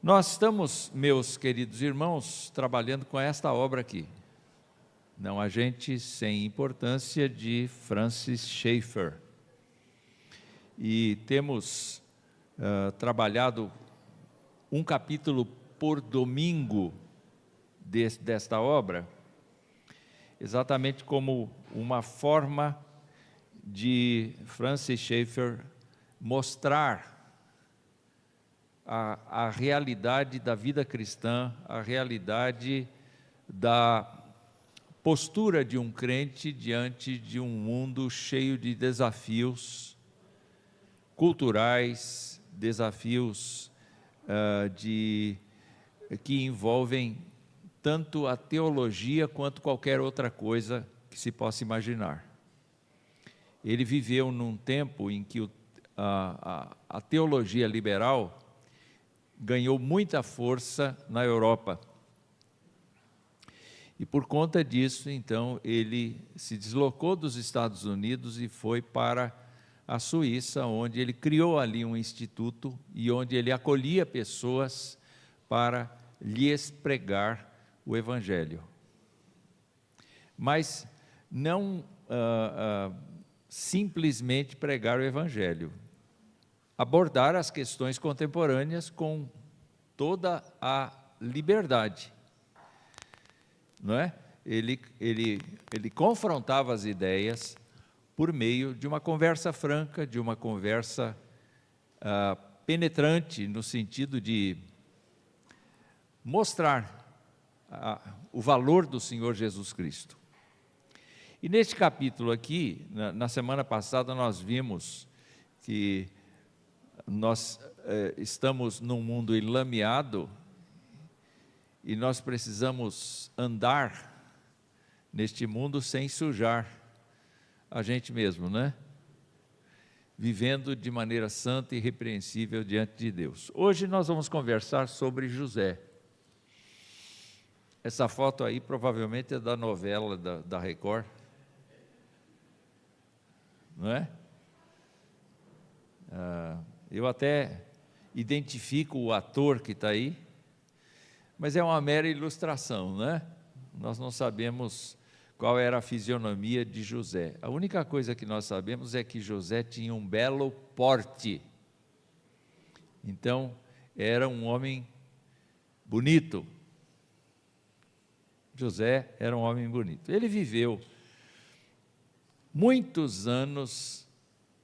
Nós estamos, meus queridos irmãos, trabalhando com esta obra aqui. Não há gente sem importância, de Francis Schaeffer. E temos trabalhado um capítulo por domingo desta obra, exatamente como uma forma de Francis Schaeffer mostrar a realidade da vida cristã, a realidade da postura de um crente diante de um mundo cheio de desafios culturais, desafios que envolvem tanto a teologia quanto qualquer outra coisa que se possa imaginar. Ele viveu num tempo em que a teologia liberal ganhou muita força na Europa. E por conta disso, então, ele se deslocou dos Estados Unidos e foi para a Suíça, onde ele criou ali um instituto e onde ele acolhia pessoas para lhes pregar o Evangelho. Mas não simplesmente pregar o Evangelho, abordar as questões contemporâneas com toda a liberdade, não é? Ele confrontava as ideias por meio de uma conversa franca, de uma conversa penetrante, no sentido de mostrar o valor do Senhor Jesus Cristo. E neste capítulo aqui, na semana passada, nós vimos que nós estamos num mundo enlameado e nós precisamos andar neste mundo sem sujar a gente mesmo, né? Vivendo de maneira santa e irrepreensível diante de Deus. Hoje nós vamos conversar sobre José. Essa foto aí provavelmente é da novela da Record, não é? Eu até identifico o ator que está aí, mas é uma mera ilustração, né? Nós não sabemos qual era a fisionomia de José. A única coisa que nós sabemos é que José tinha um belo porte. Então, era um homem bonito. José era um homem bonito. Ele viveu muitos anos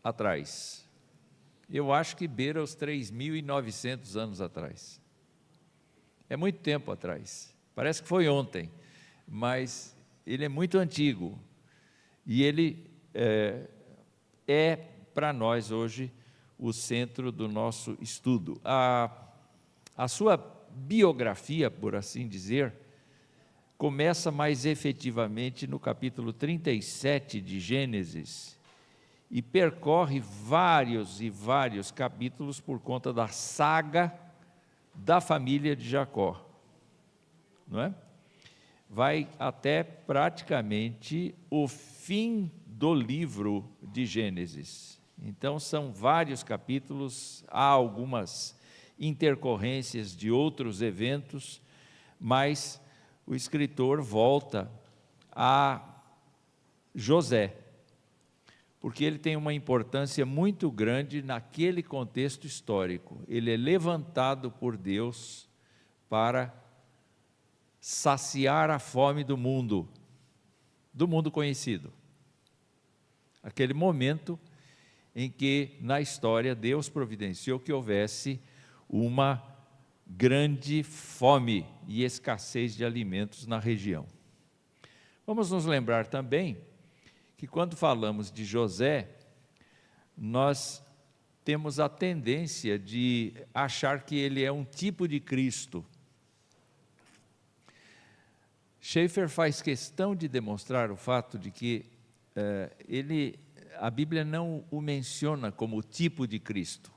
atrás. Eu acho que beira os 3.900 anos atrás. É muito tempo atrás. Parece que foi ontem, mas ele é muito antigo. E ele é para nós hoje o centro do nosso estudo. A sua biografia, por assim dizer, começa mais efetivamente no capítulo 37 de Gênesis, e percorre vários e vários capítulos por conta da saga da família de Jacó, não é? Vai até praticamente o fim do livro de Gênesis. Então são vários capítulos, há algumas intercorrências de outros eventos, mas o escritor volta a José, porque ele tem uma importância muito grande naquele contexto histórico. Ele é levantado por Deus para saciar a fome do mundo conhecido. Aquele momento em que, na história, Deus providenciou que houvesse uma grande fome e escassez de alimentos na região. Vamos nos lembrar também que quando falamos de José, nós temos a tendência de achar que ele é um tipo de Cristo. Schaeffer faz questão de demonstrar o fato de que a Bíblia não o menciona como tipo de Cristo.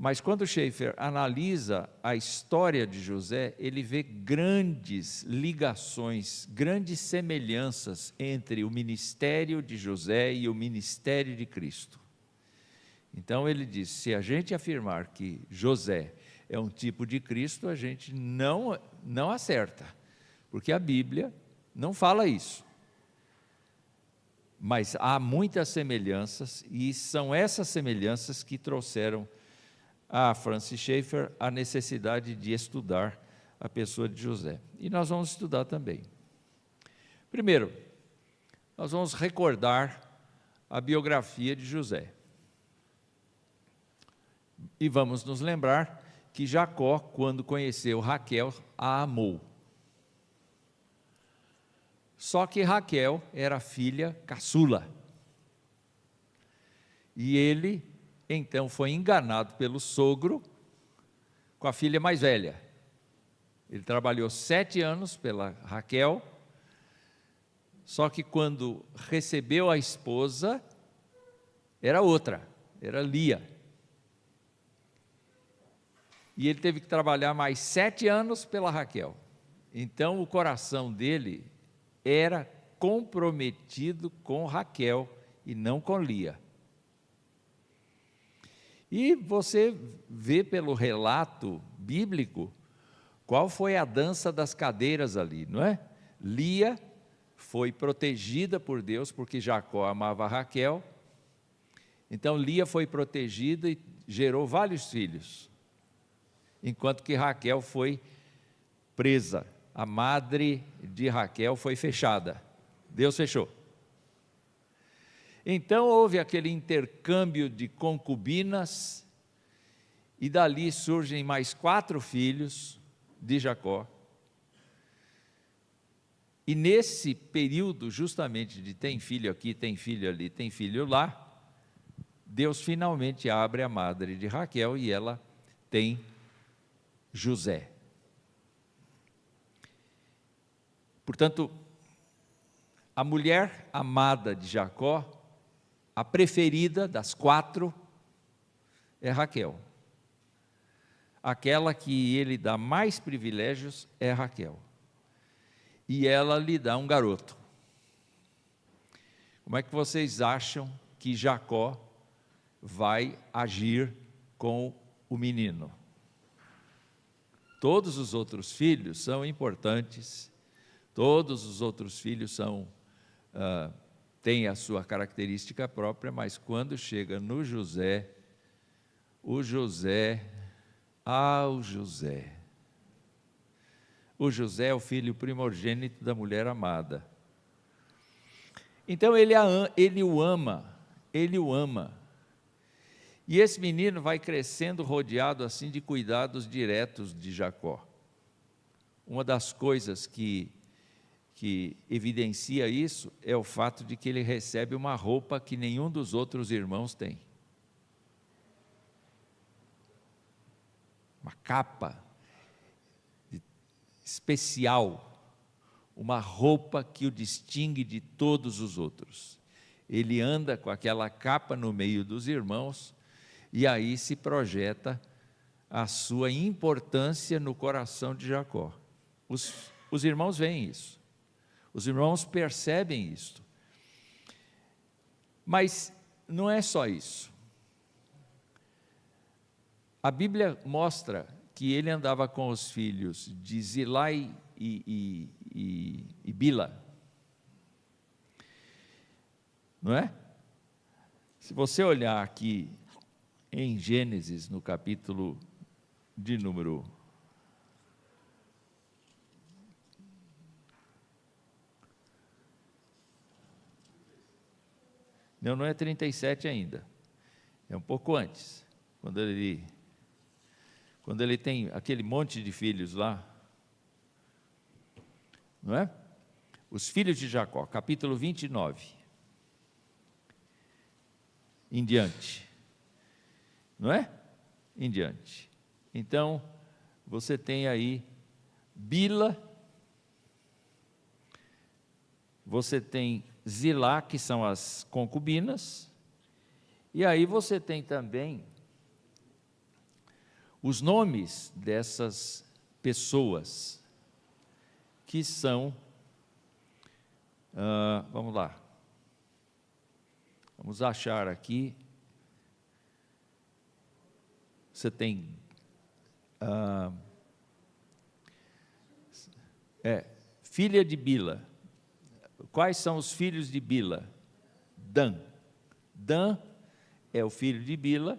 Mas quando Schaeffer analisa a história de José, ele vê grandes ligações, grandes semelhanças entre o ministério de José e o ministério de Cristo. Então ele diz, se a gente afirmar que José é um tipo de Cristo, a gente não acerta, porque a Bíblia não fala isso. Mas há muitas semelhanças, e são essas semelhanças que trouxeram a Francis Schaeffer a necessidade de estudar a pessoa de José. E nós vamos estudar também. Primeiro, nós vamos recordar a biografia de José. E vamos nos lembrar que Jacó, quando conheceu Raquel, a amou. Só que Raquel era filha caçula. E ele, então, foi enganado pelo sogro com a filha mais velha. Ele trabalhou 7 anos pela Raquel, só que quando recebeu a esposa, era outra, era Lia. E ele teve que trabalhar mais 7 anos pela Raquel. Então o coração dele era comprometido com Raquel e não com Lia. E você vê pelo relato bíblico qual foi a dança das cadeiras ali, não é? Lia foi protegida por Deus porque Jacó amava Raquel. Então Lia foi protegida e gerou vários filhos, enquanto que Raquel foi presa. A madre de Raquel foi fechada. Deus fechou. Então houve aquele intercâmbio de concubinas, e dali surgem mais 4 filhos de Jacó. E nesse período justamente de tem filho aqui, tem filho ali, tem filho lá, Deus finalmente abre a madre de Raquel e ela tem José. Portanto, a mulher amada de Jacó, a preferida das 4, é Raquel. Aquela que ele dá mais privilégios é Raquel. E ela lhe dá um garoto. Como é que vocês acham que Jacó vai agir com o menino? Todos os outros filhos são importantes, todos os outros filhos têm a sua característica própria, mas quando chega no José, o José é o filho primogênito da mulher amada. Então ele o ama. E esse menino vai crescendo rodeado assim de cuidados diretos de Jacó. Uma das coisas que evidencia isso é o fato de que ele recebe uma roupa que nenhum dos outros irmãos tem. Uma capa especial, uma roupa que o distingue de todos os outros. Ele anda com aquela capa no meio dos irmãos, e aí se projeta a sua importância no coração de Jacó. Os irmãos veem isso, os irmãos percebem isso. Mas não é só isso. A Bíblia mostra que ele andava com os filhos de Zilai e Bila, não é? Se você olhar aqui em Gênesis, no capítulo de número 37 ainda, é um pouco antes, quando ele tem aquele monte de filhos lá, não é? Os filhos de Jacó, capítulo 29, em diante, não é? Em diante. Então, você tem aí Bila, você tem Zilá, que são as concubinas, e aí você tem também os nomes dessas pessoas, que são, vamos lá, vamos achar aqui, você tem filha de Bila. Quais são os filhos de Bila? Dan. Dan é o filho de Bila,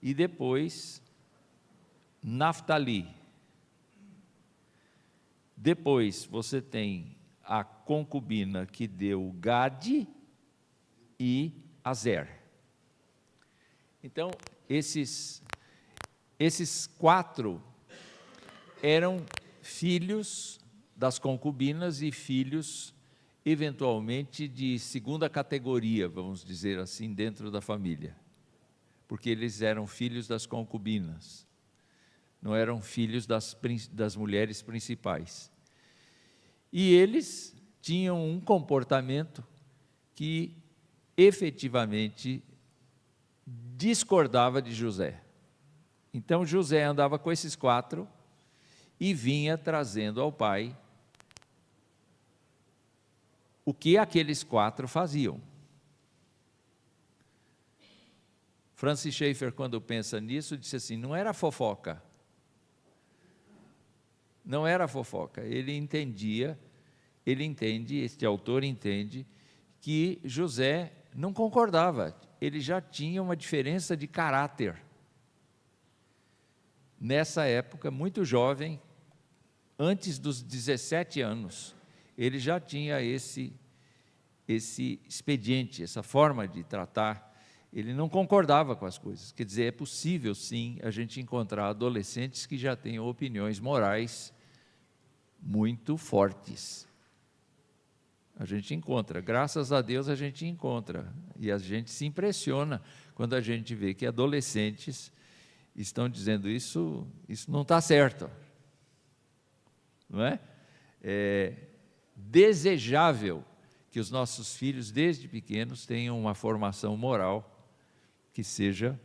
e depois Naftali. Depois você tem a concubina que deu Gade e Azer. Então, esses 4 eram filhos das concubinas e filhos, eventualmente, de segunda categoria, vamos dizer assim, dentro da família. Porque eles eram filhos das concubinas, não eram filhos das mulheres principais. E eles tinham um comportamento que efetivamente discordava de José. Então José andava com esses 4 e vinha trazendo ao pai o que aqueles 4 faziam. Francis Schaeffer, quando pensa nisso, disse assim: não era fofoca. Não era fofoca. Ele entende, este autor entende, que José não concordava. Ele já tinha uma diferença de caráter. Nessa época, muito jovem, antes dos 17 anos, ele já tinha esse expediente, essa forma de tratar. Ele não concordava com as coisas. Quer dizer, é possível sim a gente encontrar adolescentes que já tenham opiniões morais muito fortes. A gente encontra, graças a Deus a gente encontra, e a gente se impressiona quando a gente vê que adolescentes estão dizendo isso não está certo, não é? É desejável que os nossos filhos, desde pequenos, tenham uma formação moral que seja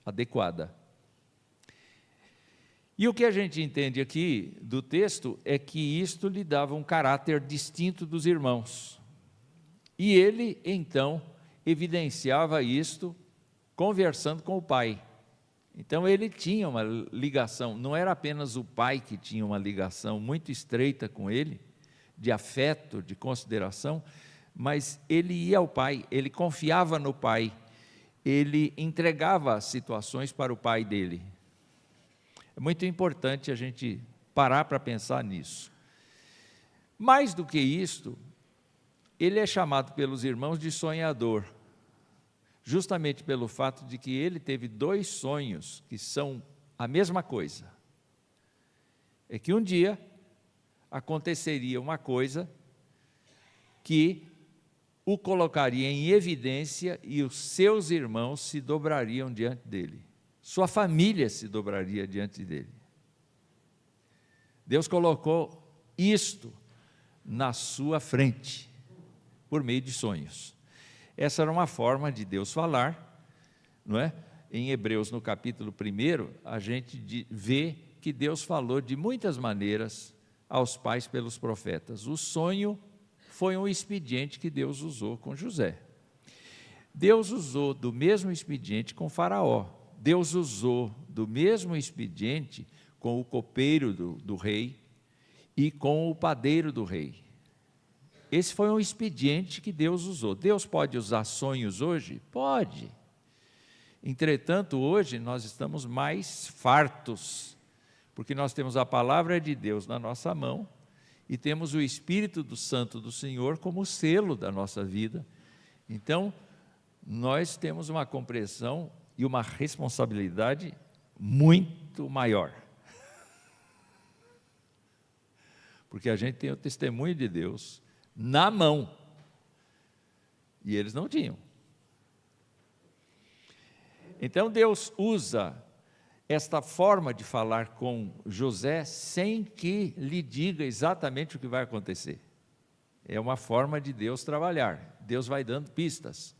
adequada. E o que a gente entende aqui do texto é que isto lhe dava um caráter distinto dos irmãos. E ele, então, evidenciava isto conversando com o pai. Então ele tinha uma ligação, não era apenas o pai que tinha uma ligação muito estreita com ele, de afeto, de consideração, mas ele ia ao pai, ele confiava no pai, ele entregava situações para o pai dele. É muito importante a gente parar para pensar nisso. Mais do que isto, ele é chamado pelos irmãos de sonhador, justamente pelo fato de que ele teve 2 sonhos que são a mesma coisa. É que um dia aconteceria uma coisa que o colocaria em evidência e os seus irmãos se dobrariam diante dele. Sua família se dobraria diante dele. Deus colocou isto na sua frente, por meio de sonhos. Essa era uma forma de Deus falar, não é? Em Hebreus, no capítulo 1, a gente vê que Deus falou de muitas maneiras aos pais pelos profetas. O sonho foi um expediente que Deus usou com José. Deus usou do mesmo expediente com Faraó. Deus usou do mesmo expediente com o copeiro do rei e com o padeiro do rei. Esse foi um expediente que Deus usou. Deus pode usar sonhos hoje? Pode. Entretanto, hoje nós estamos mais fartos, porque nós temos a palavra de Deus na nossa mão e temos o Espírito do Santo do Senhor como selo da nossa vida. Então, nós temos uma compreensão e uma responsabilidade muito maior. Porque a gente tem o testemunho de Deus na mão, e eles não tinham. Então Deus usa esta forma de falar com José sem que lhe diga exatamente o que vai acontecer. É uma forma de Deus trabalhar. Deus vai dando pistas.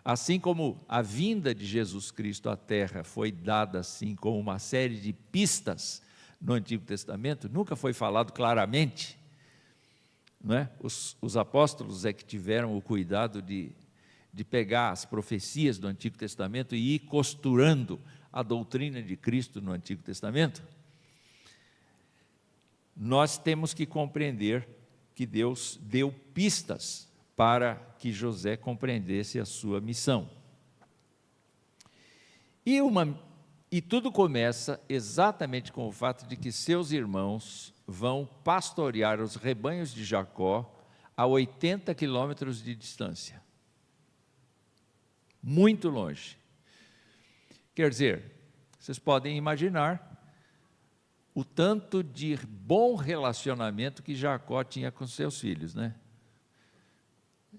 Assim como a vinda de Jesus Cristo à Terra foi dada assim com uma série de pistas no Antigo Testamento, nunca foi falado claramente, não é? Os apóstolos é que tiveram o cuidado de pegar as profecias do Antigo Testamento e ir costurando a doutrina de Cristo no Antigo Testamento, nós temos que compreender que Deus deu pistas para que José compreendesse a sua missão. E tudo começa exatamente com o fato de que seus irmãos vão pastorear os rebanhos de Jacó a 80 quilômetros de distância. Muito longe. Quer dizer, vocês podem imaginar o tanto de bom relacionamento que Jacó tinha com seus filhos, né?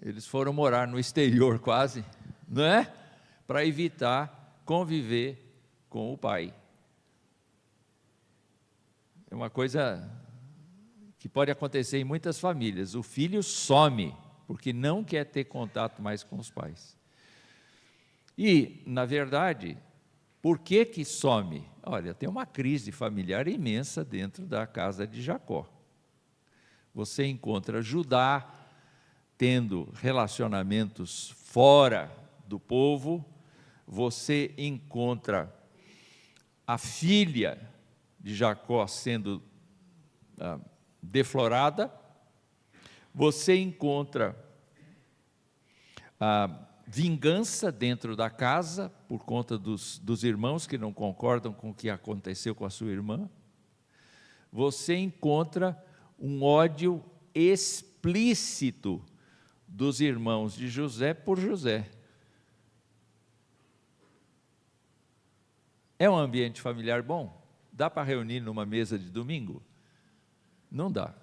Eles foram morar no exterior quase, não é? Para evitar conviver com o pai. É uma coisa que pode acontecer em muitas famílias. O filho some, porque não quer ter contato mais com os pais. E, na verdade, por que some? Olha, tem uma crise familiar imensa dentro da casa de Jacó. Você encontra Judá tendo relacionamentos fora do povo, você encontra a filha de Jacó sendo deflorada, você encontra a vingança dentro da casa, por conta dos irmãos que não concordam com o que aconteceu com a sua irmã, você encontra um ódio explícito dos irmãos de José por José. É um ambiente familiar bom? Dá para reunir numa mesa de domingo? Não dá.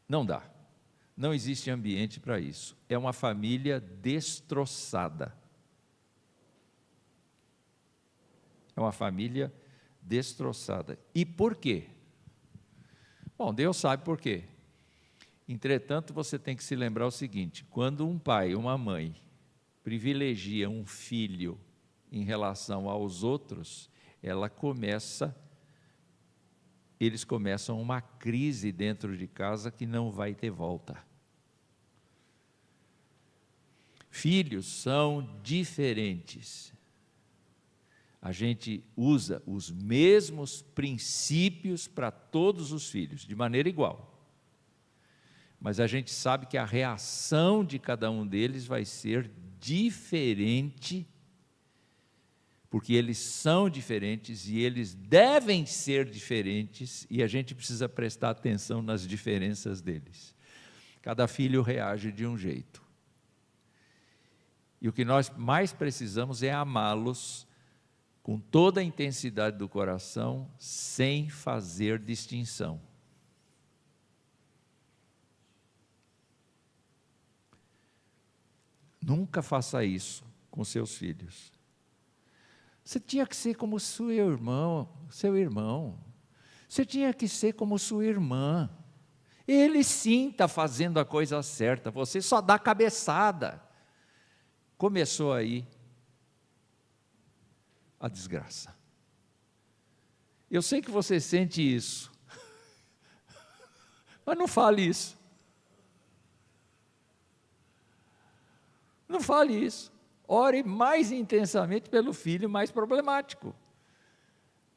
Não dá. Não existe ambiente para isso. É uma família destroçada. É uma família destroçada. E por quê? Bom, Deus sabe por quê. Entretanto, você tem que se lembrar o seguinte: quando um pai, uma mãe, privilegia um filho em relação aos outros, eles começam uma crise dentro de casa que não vai ter volta. Filhos são diferentes. A gente usa os mesmos princípios para todos os filhos, de maneira igual. Mas a gente sabe que a reação de cada um deles vai ser diferente, porque eles são diferentes e eles devem ser diferentes, e a gente precisa prestar atenção nas diferenças deles. Cada filho reage de um jeito. E o que nós mais precisamos é amá-los com toda a intensidade do coração, sem fazer distinção. Nunca faça isso com seus filhos. Você tinha que ser como seu irmão. Você tinha que ser como sua irmã. Ele sim está fazendo a coisa certa, você só dá cabeçada. Começou aí a desgraça. Eu sei que você sente isso, mas não fale isso. Não fale isso. Ore mais intensamente pelo filho mais problemático.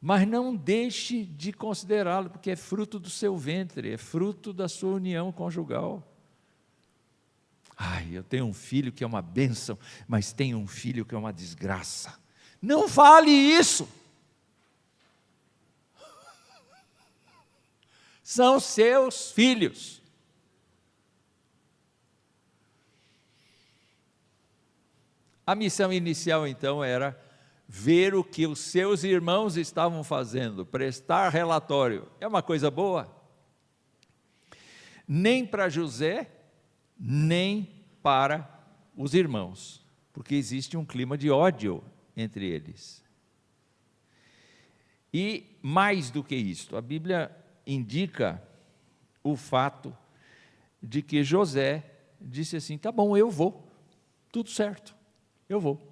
Mas não deixe de considerá-lo, porque é fruto do seu ventre, é fruto da sua união conjugal. Ai, eu tenho um filho que é uma bênção, mas tenho um filho que é uma desgraça. Não fale isso. São seus filhos. A missão inicial, então, era ver o que os seus irmãos estavam fazendo, prestar relatório. É uma coisa boa? Nem para José, nem para os irmãos, porque existe um clima de ódio entre eles. E mais do que isto, a Bíblia indica o fato de que José disse assim: tá bom, eu vou, tudo certo. Eu vou.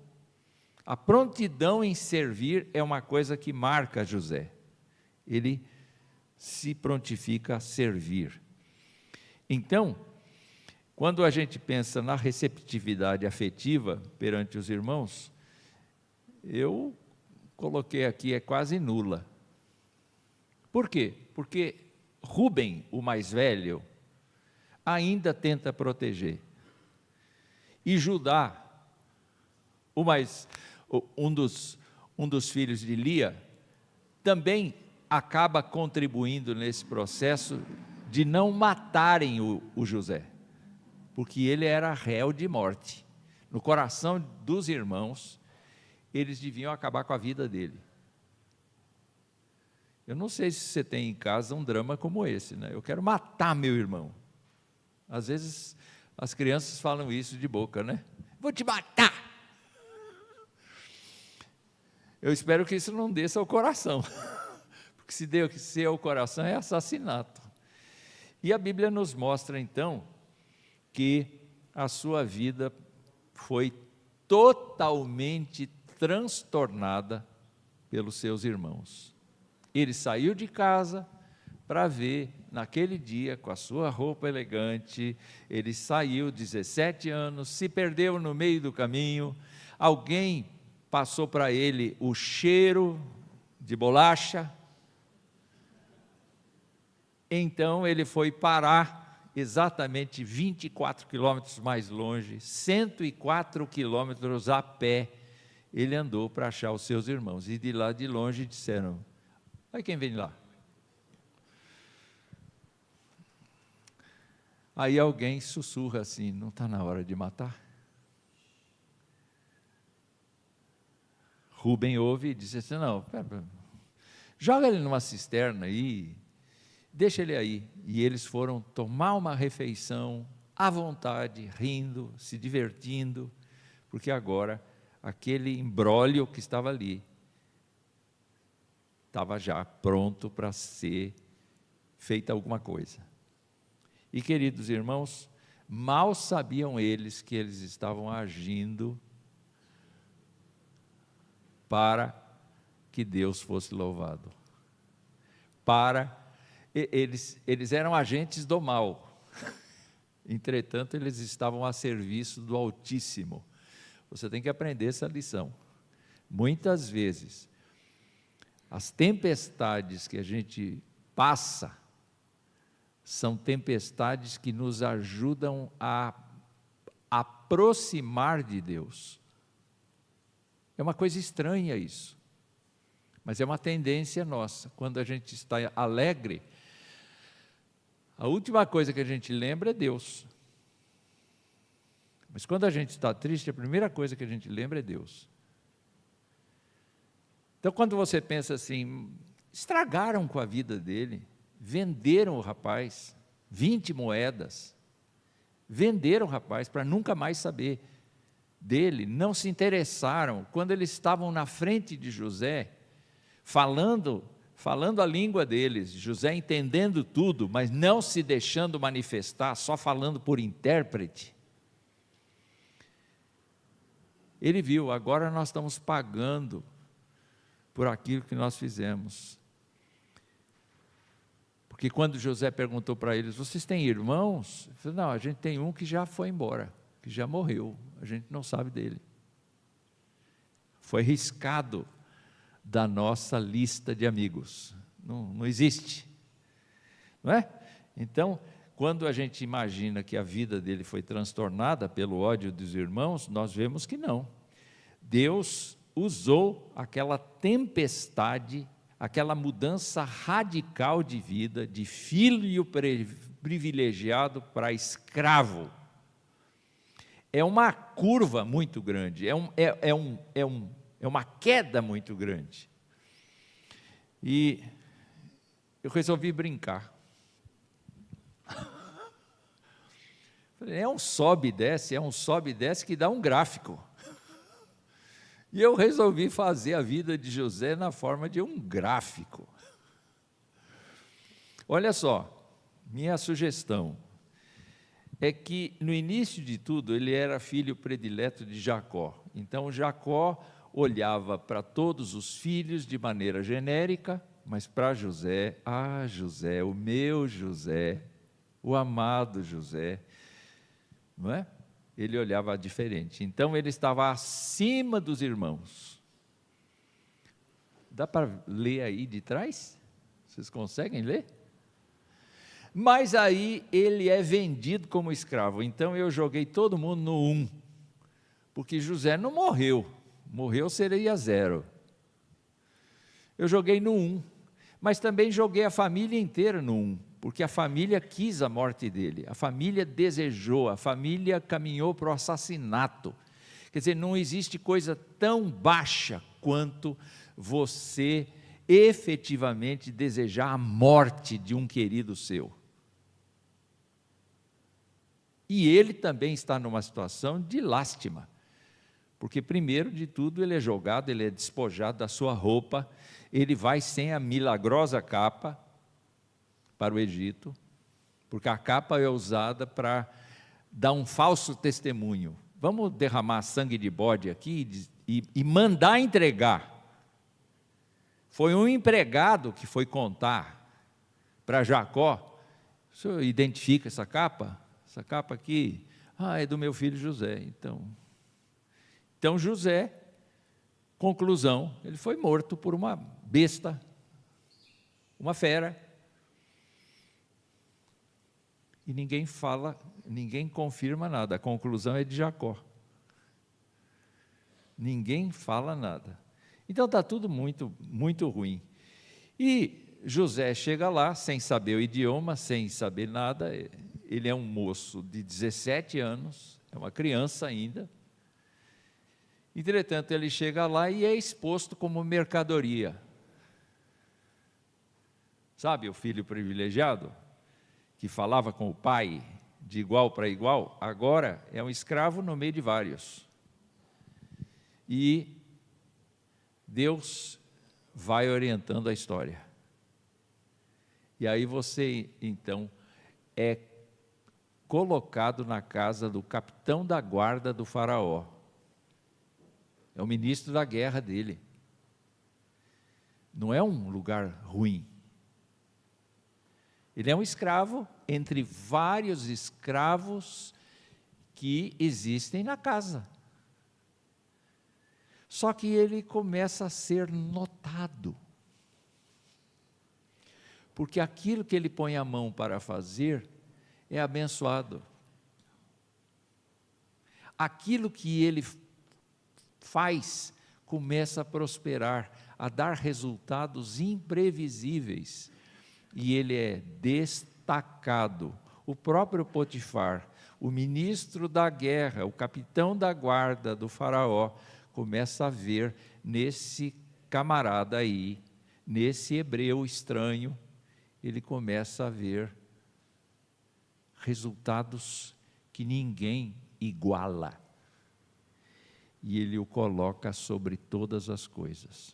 A prontidão em servir é uma coisa que marca José. Ele se prontifica a servir. Então, quando a gente pensa na receptividade afetiva perante os irmãos, eu coloquei aqui, é quase nula. Por quê? Porque Rúben, o mais velho, ainda tenta proteger. E Judá, um dos filhos de Lia, também acaba contribuindo nesse processo de não matarem o José, porque ele era réu de morte. No coração dos irmãos, eles deviam acabar com a vida dele. Eu não sei se você tem em casa um drama como esse, né? Eu quero matar meu irmão. Às vezes as crianças falam isso de boca, né? Vou te matar. Eu espero que isso não desça ao coração, porque se descer ao coração é assassinato. E a Bíblia nos mostra então que a sua vida foi totalmente transtornada pelos seus irmãos. Ele saiu de casa para ver, naquele dia, com a sua roupa elegante, ele saiu, 17 anos, se perdeu no meio do caminho, alguém passou para ele o cheiro de bolacha, então ele foi parar exatamente 24 quilômetros mais longe, 104 quilômetros a pé, ele andou para achar os seus irmãos, e de lá de longe disseram, olha quem vem lá. Aí alguém sussurra assim, não está na hora de matar? Rúben ouve e diz assim, não, joga ele numa cisterna aí, deixa ele aí. E eles foram tomar uma refeição à vontade, rindo, se divertindo, porque agora aquele imbróglio que estava ali, estava já pronto para ser feita alguma coisa. E queridos irmãos, mal sabiam eles que eles estavam agindo para que Deus fosse louvado. Eles eram agentes do mal, entretanto eles estavam a serviço do Altíssimo. Você tem que aprender essa lição. Muitas vezes, as tempestades que a gente passa, são tempestades que nos ajudam a aproximar de Deus. É uma coisa estranha isso, mas é uma tendência nossa. Quando a gente está alegre, a última coisa que a gente lembra é Deus. Mas quando a gente está triste, a primeira coisa que a gente lembra é Deus. Então, quando você pensa assim, estragaram com a vida dele, venderam o rapaz, 20 moedas, venderam o rapaz para nunca mais saber dele, não se interessaram, quando eles estavam na frente de José, falando a língua deles, José entendendo tudo, mas não se deixando manifestar, só falando por intérprete, ele viu, agora nós estamos pagando por aquilo que nós fizemos. Porque quando José perguntou para eles, vocês têm irmãos? Ele falou, não, a gente tem um que já foi embora, que já morreu, a gente não sabe dele. Foi riscado da nossa lista de amigos, não existe, não é? Então, quando a gente imagina que a vida dele foi transtornada pelo ódio dos irmãos, nós vemos que não. Deus usou aquela tempestade, aquela mudança radical de vida, de filho privilegiado para escravo. É uma curva muito grande, é uma queda muito grande. E eu resolvi brincar. É um sobe e desce que dá um gráfico. E eu resolvi fazer a vida de José na forma de um gráfico. Olha só, minha sugestão é que no início de tudo ele era filho predileto de Jacó. Então Jacó olhava para todos os filhos de maneira genérica, mas para José, José, o meu José, o amado José, não é? Ele olhava diferente, então ele estava acima dos irmãos. Dá para ler aí de trás? Vocês conseguem ler? Mas aí ele é vendido como escravo. Então eu joguei todo mundo no 1, porque José não morreu. Morreu seria 0. Eu joguei no 1, mas também joguei a família inteira no 1, porque a família quis a morte dele, a família desejou, a família caminhou para o assassinato. Quer dizer, não existe coisa tão baixa quanto você efetivamente desejar a morte de um querido seu. E ele também está numa situação de lástima, porque primeiro de tudo ele é jogado, ele é despojado da sua roupa, ele vai sem a milagrosa capa para o Egito, porque a capa é usada para dar um falso testemunho. Vamos derramar sangue de bode aqui e mandar entregar. Foi um empregado que foi contar para Jacó: o senhor identifica essa capa? Essa capa aqui? É do meu filho José. Então José, conclusão, ele foi morto por uma besta, uma fera. E ninguém fala, ninguém confirma nada, a conclusão é de Jacó. Ninguém fala nada. Então está tudo muito, muito ruim. E José chega lá, sem saber o idioma, sem saber nada, ele é um moço de 17 anos, é uma criança ainda. Entretanto, ele chega lá e é exposto como mercadoria. Sabe o filho privilegiado, que falava com o pai de igual para igual, agora é um escravo no meio de vários. E Deus vai orientando a história. E aí você, então, é colocado na casa do capitão da guarda do faraó. É o ministro da guerra dele. Não é um lugar ruim. Ele é um escravo entre vários escravos que existem na casa. Só que ele começa a ser notado. Porque aquilo que ele põe a mão para fazer é abençoado. Aquilo que ele faz começa a prosperar, a dar resultados imprevisíveis. E ele é destacado. O próprio Potifar, o ministro da guerra, o capitão da guarda do faraó, começa a ver nesse camarada aí, nesse hebreu estranho, ele começa a ver resultados que ninguém iguala. E ele o coloca sobre todas as coisas.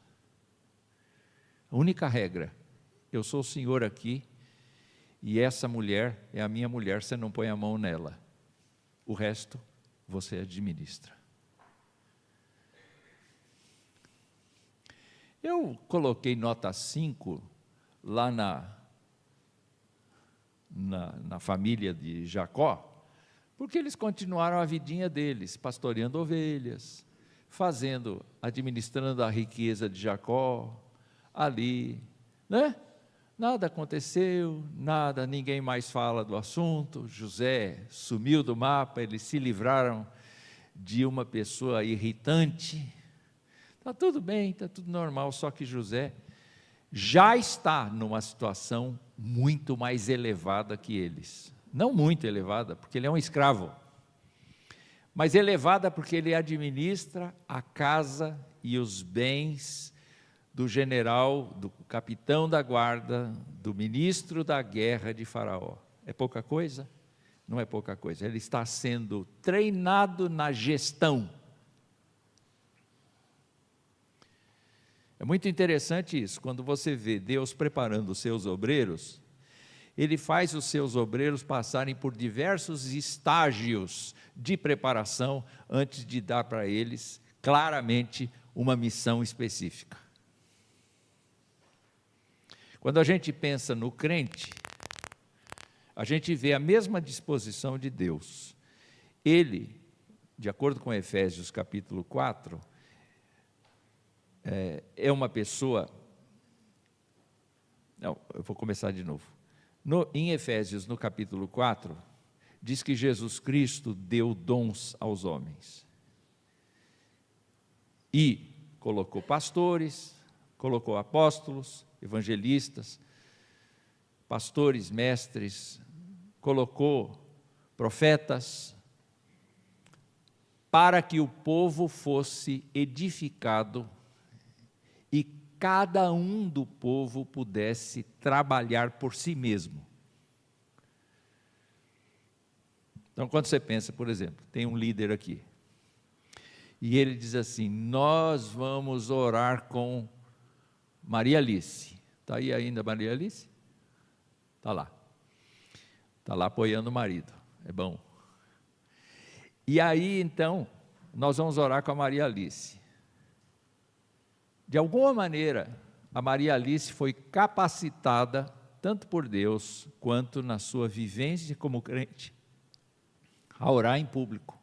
A única regra: eu sou o senhor aqui, e essa mulher é a minha mulher, você não põe a mão nela. O resto você administra. Eu coloquei nota 5 lá na família de Jacó, porque eles continuaram a vidinha deles, pastoreando ovelhas, administrando a riqueza de Jacó, ali, né? Nada aconteceu, ninguém mais fala do assunto. José sumiu do mapa, eles se livraram de uma pessoa irritante. Está tudo bem, está tudo normal, só que José já está numa situação muito mais elevada que eles. Não muito elevada, porque ele é um escravo, mas elevada porque ele administra a casa e os bens do general, do capitão da guarda, do ministro da guerra de Faraó. É pouca coisa? Não é pouca coisa. Ele está sendo treinado na gestão. É muito interessante isso, quando você vê Deus preparando os seus obreiros, Ele faz os seus obreiros passarem por diversos estágios de preparação antes de dar para eles claramente uma missão específica. Quando a gente pensa no crente, a gente vê a mesma disposição de Deus. Ele, de acordo com Efésios capítulo 4, é uma pessoa... Não, eu vou começar de novo. Em Efésios, no capítulo 4, diz que Jesus Cristo deu dons aos homens. E colocou pastores, colocou apóstolos, evangelistas, pastores, mestres, colocou profetas, para que o povo fosse edificado e cada um do povo pudesse trabalhar por si mesmo. Então, quando você pensa, por exemplo, tem um líder aqui, e ele diz assim: nós vamos orar com Maria Alice. Está aí ainda Maria Alice? Está lá. Está lá apoiando o marido, é bom. E aí, então, nós vamos orar com a Maria Alice. De alguma maneira, a Maria Alice foi capacitada, tanto por Deus, quanto na sua vivência como crente, a orar em público.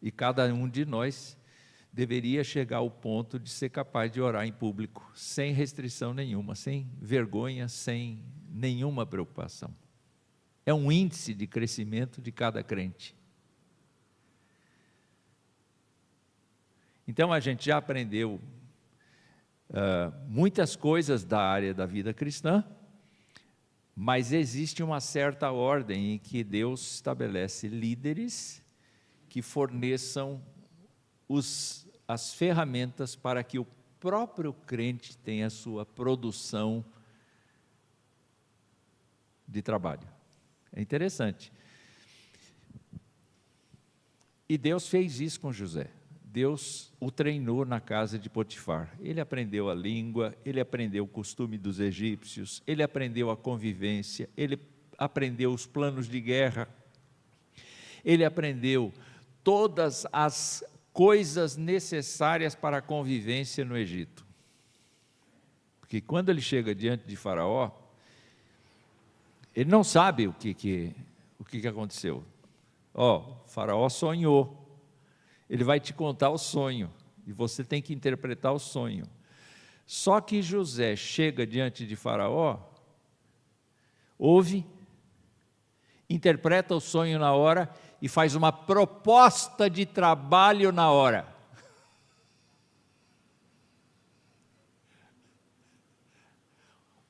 E cada um de nós deveria chegar ao ponto de ser capaz de orar em público, sem restrição nenhuma, sem vergonha, sem nenhuma preocupação. É um índice de crescimento de cada crente. Então, a gente já aprendeu muitas coisas da área da vida cristã, mas existe uma certa ordem em que Deus estabelece líderes que forneçam as ferramentas para que o próprio crente tenha a sua produção de trabalho. É interessante. E Deus fez isso com José. Deus o treinou na casa de Potifar. Ele aprendeu a língua, ele aprendeu o costume dos egípcios, ele aprendeu a convivência, ele aprendeu os planos de guerra, ele aprendeu todas as coisas necessárias para a convivência no Egito. Porque quando ele chega diante de Faraó, ele não sabe o que aconteceu. Faraó sonhou. Ele vai te contar o sonho, e você tem que interpretar o sonho. Só que José chega diante de Faraó, ouve, interpreta o sonho na hora e faz uma proposta de trabalho na hora.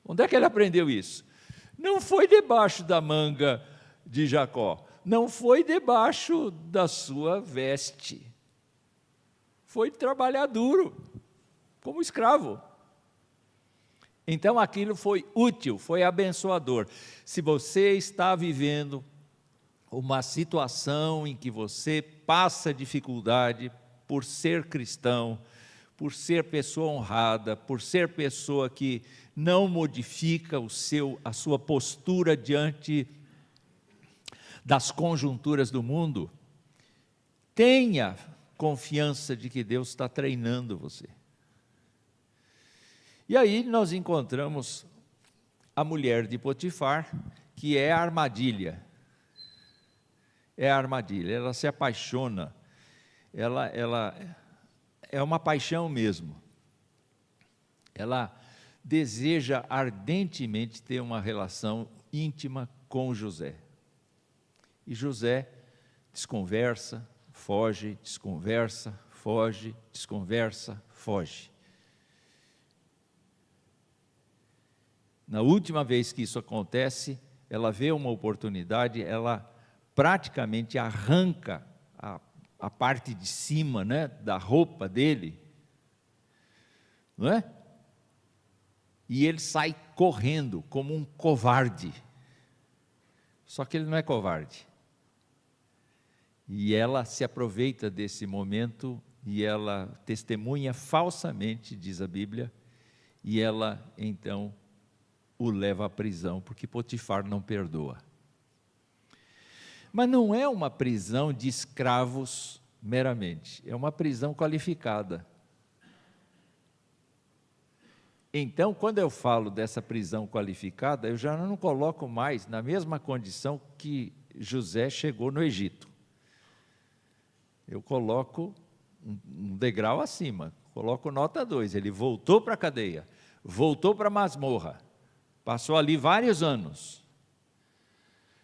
Onde é que ele aprendeu isso? Não foi debaixo da manga de Jacó, não foi debaixo da sua veste, foi trabalhar duro, como escravo. Então aquilo foi útil, foi abençoador. Se você está vivendo uma situação em que você passa dificuldade por ser cristão, por ser pessoa honrada, por ser pessoa que não modifica a sua postura diante das conjunturas do mundo, tenha confiança de que Deus está treinando você. E aí nós encontramos a mulher de Potifar, que é a armadilha. É a armadilha, ela se apaixona, ela é uma paixão mesmo. Ela deseja ardentemente ter uma relação íntima com José. E José desconversa, foge, desconversa, foge, desconversa, foge. Na última vez que isso acontece, ela vê uma oportunidade, ela praticamente arranca a parte de cima, né, da roupa dele, não é? E ele sai correndo como um covarde. Só que ele não é covarde. E ela se aproveita desse momento e ela testemunha falsamente, diz a Bíblia, e ela então o leva à prisão, porque Potifar não perdoa. Mas não é uma prisão de escravos meramente, é uma prisão qualificada. Então, quando eu falo dessa prisão qualificada, eu já não coloco mais na mesma condição que José chegou no Egito. eu coloco um degrau acima, coloco nota 2. Ele voltou para a cadeia, voltou para a masmorra, passou ali vários anos.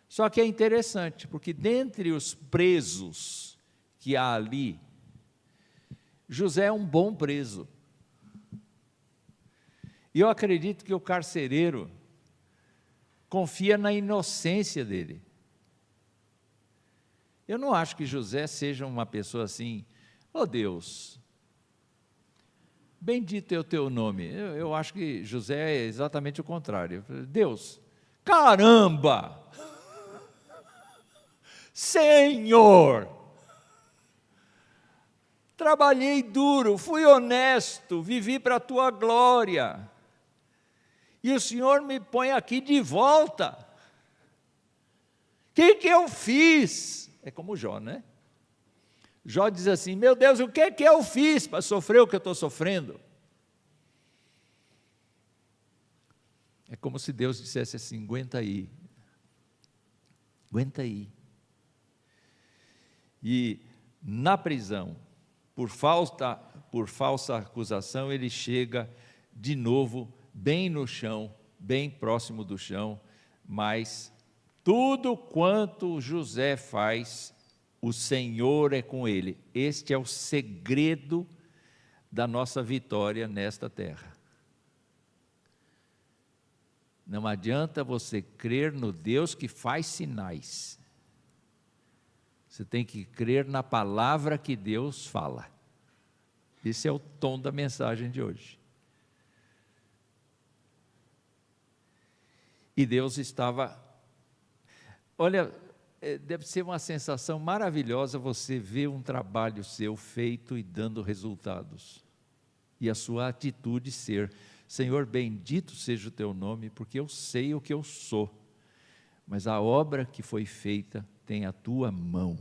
Só que é interessante, porque dentre os presos que há ali, José é um bom preso. E eu acredito que o carcereiro confia na inocência dele. Eu não acho que José seja uma pessoa assim, oh Deus, bendito é o teu nome. Eu acho que José é exatamente o contrário. Deus, caramba! Senhor, trabalhei duro, fui honesto, vivi para a tua glória, e o Senhor me põe aqui de volta. O que eu fiz? É como Jó, né? Jó diz assim, meu Deus, o que eu fiz para sofrer o que eu estou sofrendo? É como se Deus dissesse assim, aguenta aí. E na prisão, por falsa acusação, ele chega de novo bem no chão, bem próximo do chão, mas tudo quanto José faz, o Senhor é com ele. Este é o segredo da nossa vitória nesta terra. Não adianta você crer no Deus que faz sinais. Você tem que crer na palavra que Deus fala. Esse é o tom da mensagem de hoje. E Deus estava... Olha, deve ser uma sensação maravilhosa você ver um trabalho seu feito e dando resultados. E a sua atitude ser, Senhor, bendito seja o teu nome, porque eu sei o que eu sou. Mas a obra que foi feita tem a tua mão.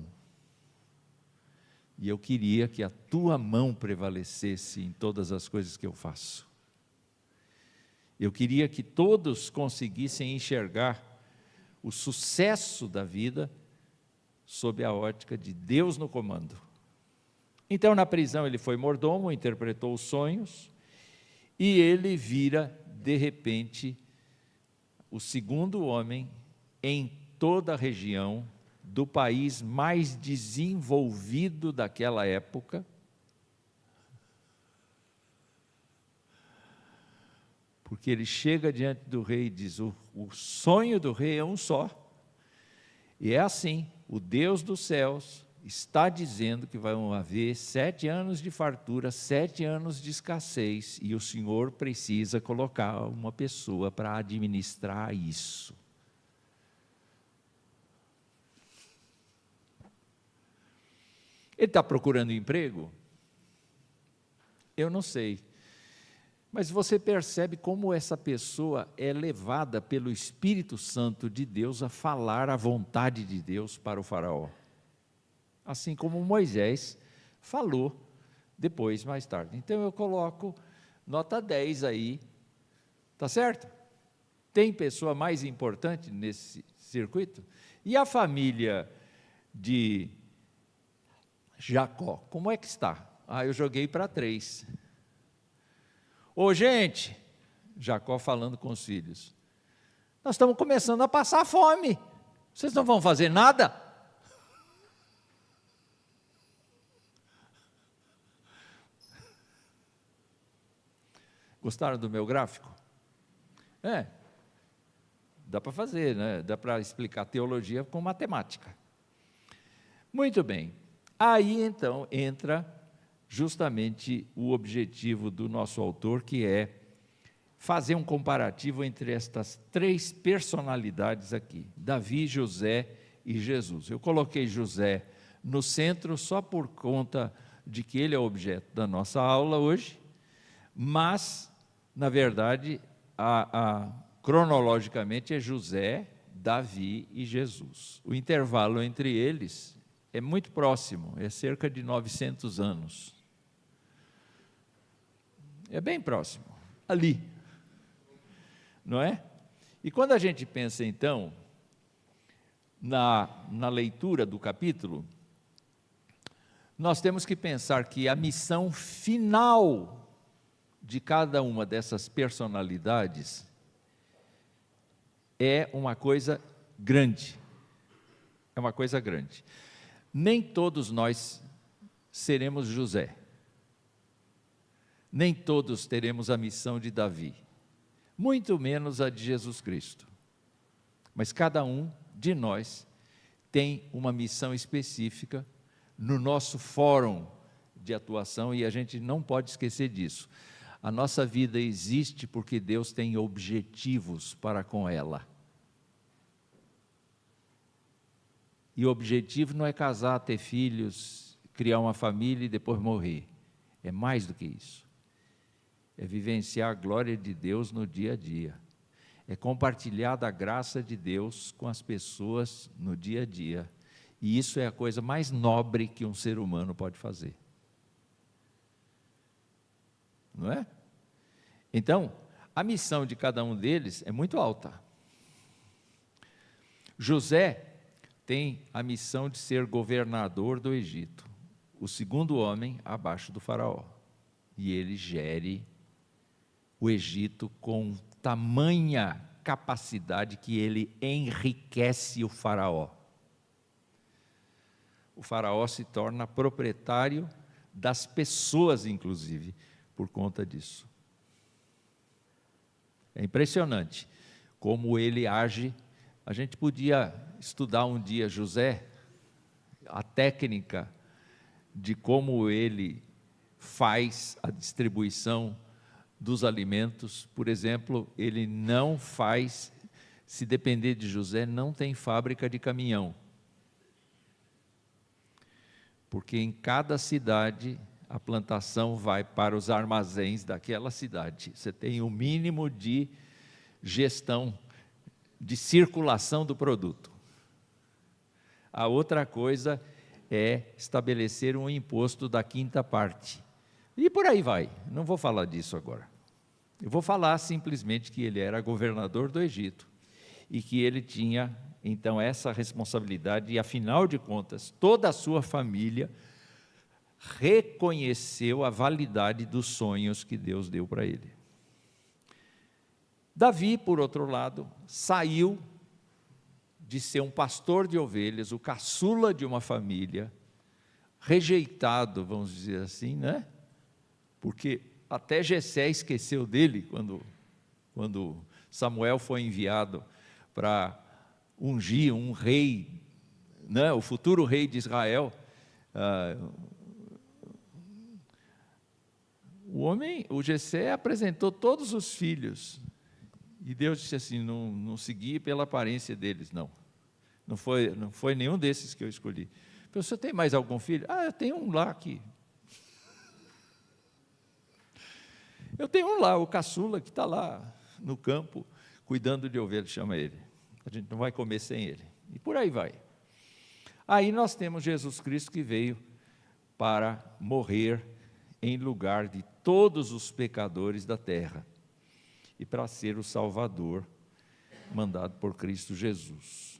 E eu queria que a tua mão prevalecesse em todas as coisas que eu faço. Eu queria que todos conseguissem enxergar o sucesso da vida sob a ótica de Deus no comando. Então, na prisão, ele foi mordomo, interpretou os sonhos, e ele vira, de repente, o segundo homem em toda a região do país mais desenvolvido daquela época, porque ele chega diante do rei e diz, o sonho do rei é um só, e é assim, o Deus dos céus está dizendo que vão haver 7 anos de fartura, 7 anos de escassez, e o Senhor precisa colocar uma pessoa para administrar isso. Ele está procurando emprego? Eu não sei. Mas você percebe como essa pessoa é levada pelo Espírito Santo de Deus a falar a vontade de Deus para o faraó. Assim como Moisés falou depois, mais tarde. Então eu coloco nota 10 aí, tá certo? Tem pessoa mais importante nesse circuito? E a família de Jacó, como é que está? Eu joguei para 3. Ô gente, Jacó falando com os filhos, nós estamos começando a passar fome, vocês não vão fazer nada? Gostaram do meu gráfico? Dá para fazer, né? Dá para explicar teologia com matemática. Muito bem, aí então entra justamente o objetivo do nosso autor, que é fazer um comparativo entre estas 3 personalidades aqui, Davi, José e Jesus. Eu coloquei José no centro só por conta de que ele é o objeto da nossa aula hoje, mas, na verdade, cronologicamente é José, Davi e Jesus. O intervalo entre eles é muito próximo, é cerca de 900 anos. É bem próximo, ali, não é? E quando a gente pensa, então, na leitura do capítulo, nós temos que pensar que a missão final de cada uma dessas personalidades é uma coisa grande. É uma coisa grande. Nem todos nós seremos José. Nem todos teremos a missão de Davi. Muito menos a de Jesus Cristo. Mas cada um de nós tem uma missão específica no nosso fórum de atuação e a gente não pode esquecer disso. A nossa vida existe porque Deus tem objetivos para com ela. E o objetivo não é casar, ter filhos, criar uma família e depois morrer. É mais do que isso. É vivenciar a glória de Deus no dia a dia. É compartilhar da graça de Deus com as pessoas no dia a dia. E isso é a coisa mais nobre que um ser humano pode fazer. Não é? Então, a missão de cada um deles é muito alta. José tem a missão de ser governador do Egito, o segundo homem abaixo do faraó. E ele gere o Egito com tamanha capacidade que ele enriquece o faraó. O faraó se torna proprietário das pessoas, inclusive, por conta disso. É impressionante como ele age. A gente podia estudar um dia José, a técnica de como ele faz a distribuição dos alimentos. Por exemplo, ele não faz, se depender de José, não tem fábrica de caminhão. Porque em cada cidade a plantação vai para os armazéns daquela cidade. Você tem o mínimo de gestão, de circulação do produto. A outra coisa é estabelecer um imposto da quinta parte. E por aí vai, não vou falar disso agora. Eu vou falar simplesmente que ele era governador do Egito e que ele tinha, então, essa responsabilidade e, afinal de contas, toda a sua família reconheceu a validade dos sonhos que Deus deu para ele. Davi, por outro lado, saiu de ser um pastor de ovelhas, o caçula de uma família, rejeitado, vamos dizer assim, né? Porque até Jessé esqueceu dele quando Samuel foi enviado para ungir um rei, né? O futuro rei de Israel. O Jessé apresentou todos os filhos, e Deus disse assim, não segui pela aparência deles, não foi nenhum desses que eu escolhi. Você tem mais algum filho? Eu tenho um lá aqui. Eu tenho um lá, o caçula, que está lá no campo, cuidando de ovelhas, chama ele. A gente não vai comer sem ele. E por aí vai. Aí nós temos Jesus Cristo que veio para morrer em lugar de todos os pecadores da terra e para ser o Salvador mandado por Cristo Jesus.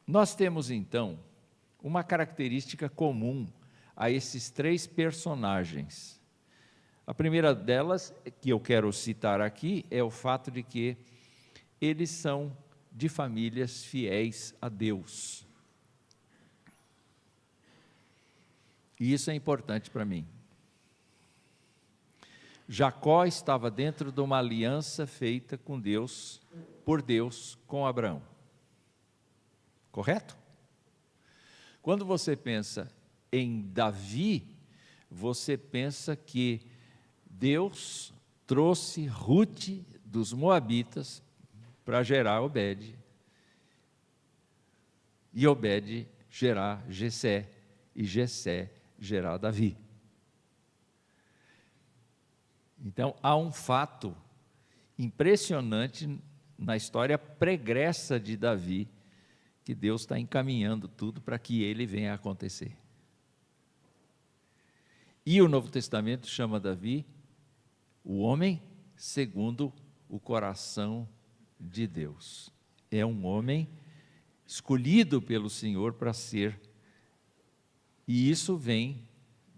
Nós temos então uma característica comum a esses três personagens. A primeira delas, que eu quero citar aqui, é o fato de que eles são de famílias fiéis a Deus. E isso é importante para mim. Jacó estava dentro de uma aliança feita com Deus, por Deus, com Abraão. Correto? Quando você pensa em Davi, você pensa que Deus trouxe Rute dos Moabitas para gerar Obed, e Obed gerar Jessé, e Jessé gerar Davi. Então, há um fato impressionante na história pregressa de Davi, que Deus está encaminhando tudo para que ele venha a acontecer. E o Novo Testamento chama Davi o homem segundo o coração de Deus. É um homem escolhido pelo Senhor para ser, e isso vem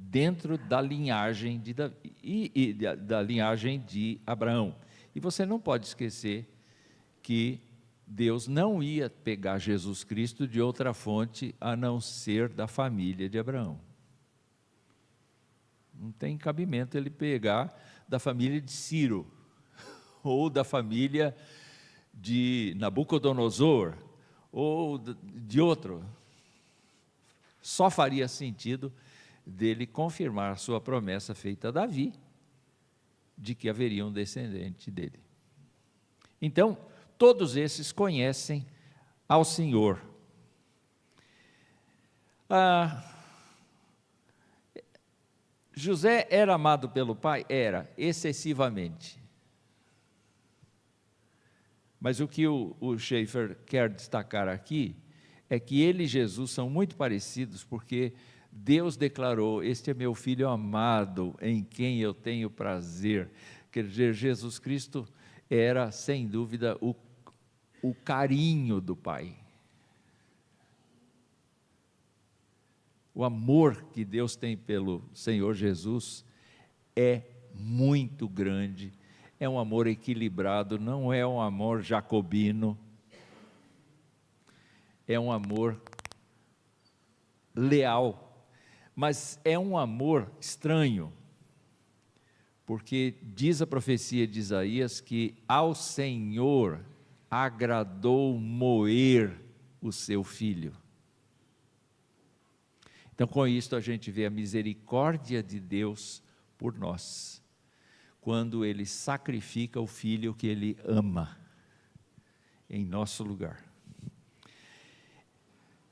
dentro da linhagem de Davi, e da linhagem de Abraão. E você não pode esquecer que Deus não ia pegar Jesus Cristo de outra fonte a não ser da família de Abraão. Não tem cabimento ele pegar da família de Ciro, ou da família de Nabucodonosor, ou de outro. Só faria sentido dele confirmar sua promessa feita a Davi, de que haveria um descendente dele. Então, todos esses conhecem ao Senhor. José era amado pelo pai? Era, excessivamente. Mas o que o Schaeffer quer destacar aqui é que ele e Jesus são muito parecidos, porque Deus declarou: este é meu filho amado, em quem eu tenho prazer. Quer dizer, Jesus Cristo era, sem dúvida, o carinho do Pai. O amor que Deus tem pelo Senhor Jesus é muito grande, é um amor equilibrado, não é um amor jacobino, é um amor leal, mas é um amor estranho, porque diz a profecia de Isaías que ao Senhor agradou moer o seu filho. Então, com isto, a gente vê a misericórdia de Deus por nós, quando Ele sacrifica o filho que Ele ama, em nosso lugar.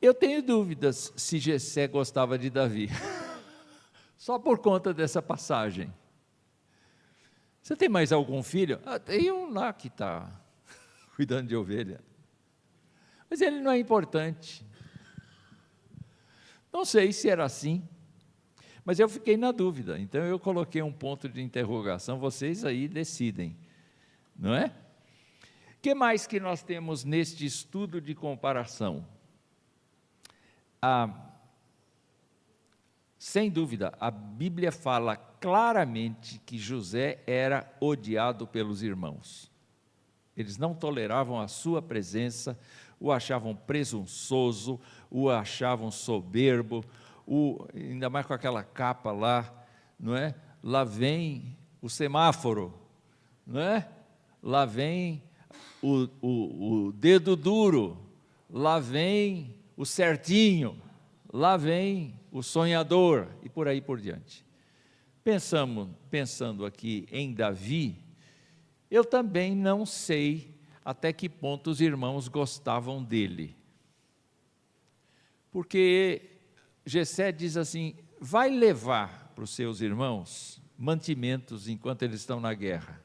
Eu tenho dúvidas se Jessé gostava de Davi, só por conta dessa passagem. Você tem mais algum filho? Tem um lá que está cuidando de ovelha, mas ele não é importante. Não sei se era assim, mas eu fiquei na dúvida, então eu coloquei um ponto de interrogação, vocês aí decidem, não é? O que mais que nós temos neste estudo de comparação? Sem dúvida, a Bíblia fala claramente que José era odiado pelos irmãos. Eles não toleravam a sua presença, o achavam presunçoso, o achavam soberbo, ainda mais com aquela capa lá, não é? Lá vem o semáforo, não é? Lá vem o dedo duro, lá vem o certinho, lá vem o sonhador, e por aí por diante. Pensando aqui em Davi, eu também não sei até que ponto os irmãos gostavam dele. Porque Jessé diz assim: vai levar para os seus irmãos mantimentos enquanto eles estão na guerra.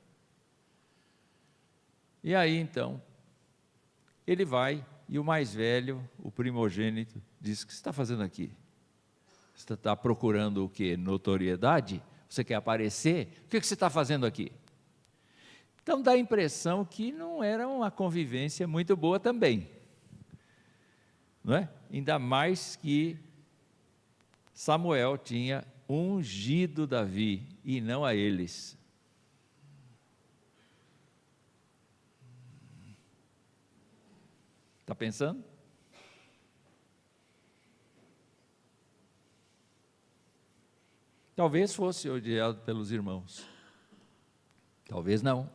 E aí então, ele vai, e o mais velho, o primogênito, diz: o que você está fazendo aqui? Você está procurando o quê? Notoriedade? Você quer aparecer? O que você está fazendo aqui? Então dá a impressão que não era uma convivência muito boa também, não é? Ainda mais que Samuel tinha ungido Davi e não a eles. Está pensando? Talvez fosse odiado pelos irmãos, talvez não,